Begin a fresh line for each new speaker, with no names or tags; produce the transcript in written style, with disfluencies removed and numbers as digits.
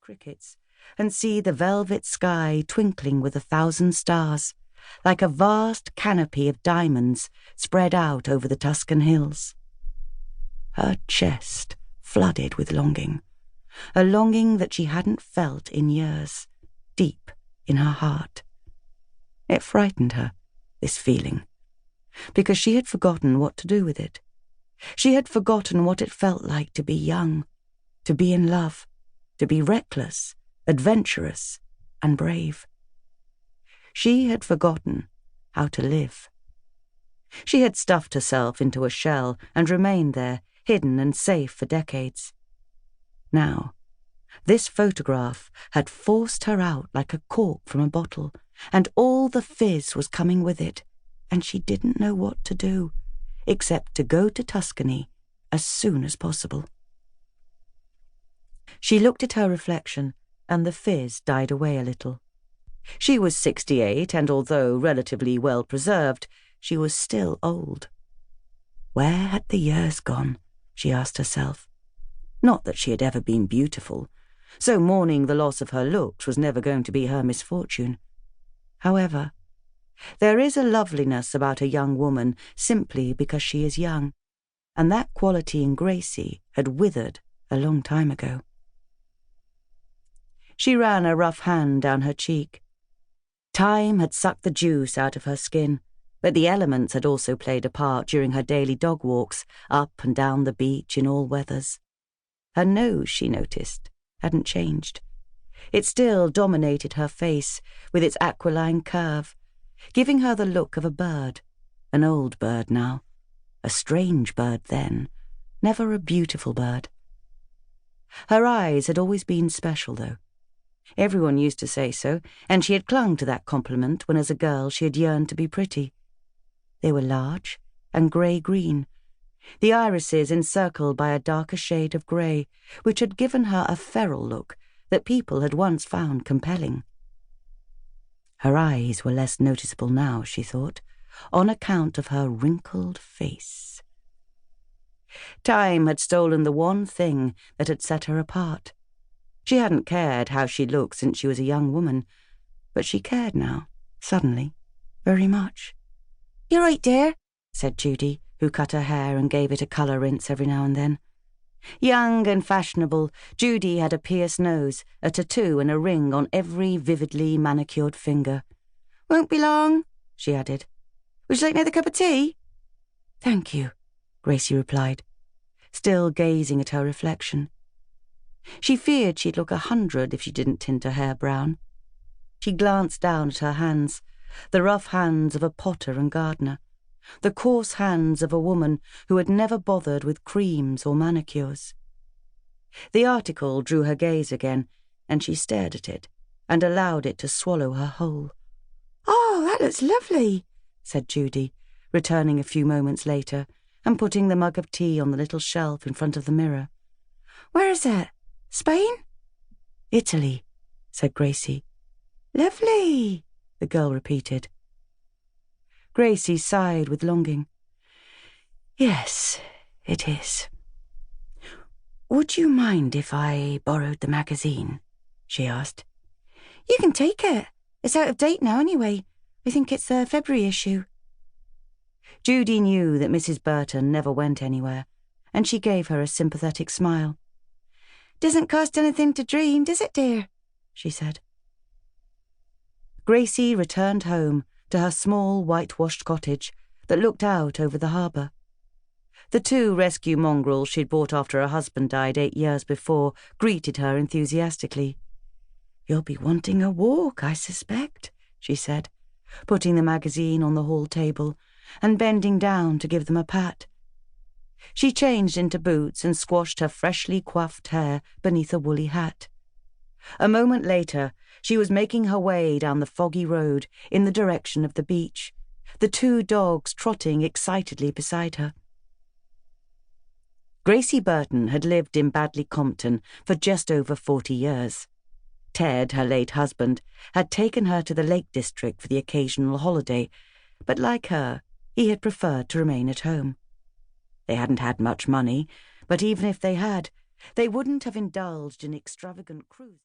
crickets and see the velvet sky twinkling with 1,000 stars, like a vast canopy of diamonds spread out over the Tuscan hills. Her chest flooded with longing, a longing that she hadn't felt in years, deep in her heart. It frightened her, this feeling, because she had forgotten what to do with it. She had forgotten what it felt like to be young, to be in love, to be reckless, adventurous, and brave. She had forgotten how to live. She had stuffed herself into a shell and remained there, hidden and safe for decades. Now, this photograph had forced her out like a cork from a bottle, and all the fizz was coming with it, and she didn't know what to do, except to go to Tuscany as soon as possible. She looked at her reflection, and the fizz died away a little. She was 68, and although relatively well preserved, she was still old. Where had the years gone? She asked herself. Not that she had ever been beautiful, so mourning the loss of her looks was never going to be her misfortune. However, there is a loveliness about a young woman simply because she is young, and that quality in Gracie had withered a long time ago. She ran a rough hand down her cheek. Time had sucked the juice out of her skin, but the elements had also played a part during her daily dog walks up and down the beach in all weathers. Her nose, she noticed, hadn't changed. It still dominated her face with its aquiline curve, giving her the look of a bird, an old bird now, a strange bird then, never a beautiful bird. Her eyes had always been special, though. Everyone used to say so, and she had clung to that compliment when as a girl she had yearned to be pretty. They were large and grey-green, the irises encircled by a darker shade of grey, which had given her a feral look that people had once found compelling. Her eyes were less noticeable now, she thought, on account of her wrinkled face. Time had stolen the one thing that had set her apart. She hadn't cared how she looked since she was a young woman, but she cared now, suddenly, very much. "You're right, dear," said Judy, who cut her hair and gave it a colour rinse every now and then. Young and fashionable, Judy had a pierced nose, a tattoo and a ring on every vividly manicured finger. "Won't be long," she added. "Would you like another cup of tea?" "Thank you," Gracie replied, still gazing at her reflection. She feared she'd look 100 if she didn't tint her hair brown. She glanced down at her hands, the rough hands of a potter and gardener, the coarse hands of a woman who had never bothered with creams or manicures. The article drew her gaze again, and she stared at it and allowed it to swallow her whole. "Oh, that looks lovely," said Judy, returning a few moments later and putting the mug of tea on the little shelf in front of the mirror. "Where is it? Spain?" "Italy," said Gracie. "Lovely," the girl repeated. Gracie sighed with longing. "Yes, it is. Would you mind if I borrowed the magazine?" she asked. "You can take it. It's out of date now anyway. I think it's the February issue." Judy knew that Mrs. Burton never went anywhere, and she gave her a sympathetic smile. "Doesn't cost anything to dream, does it, dear?" she said. Gracie returned home to her small whitewashed cottage that looked out over the harbour. The 2 rescue mongrels she'd bought after her husband died 8 years before greeted her enthusiastically. "You'll be wanting a walk, I suspect," she said, putting the magazine on the hall table and bending down to give them a pat. She changed into boots and squashed her freshly coiffed hair beneath a woolly hat. A moment later, she was making her way down the foggy road in the direction of the beach, the 2 dogs trotting excitedly beside her. Gracie Burton had lived in Badley Compton for just over 40 years. Ted, her late husband, had taken her to the Lake District for the occasional holiday, but like her, he had preferred to remain at home. They hadn't had much money, but even if they had, they wouldn't have indulged in extravagant cruises.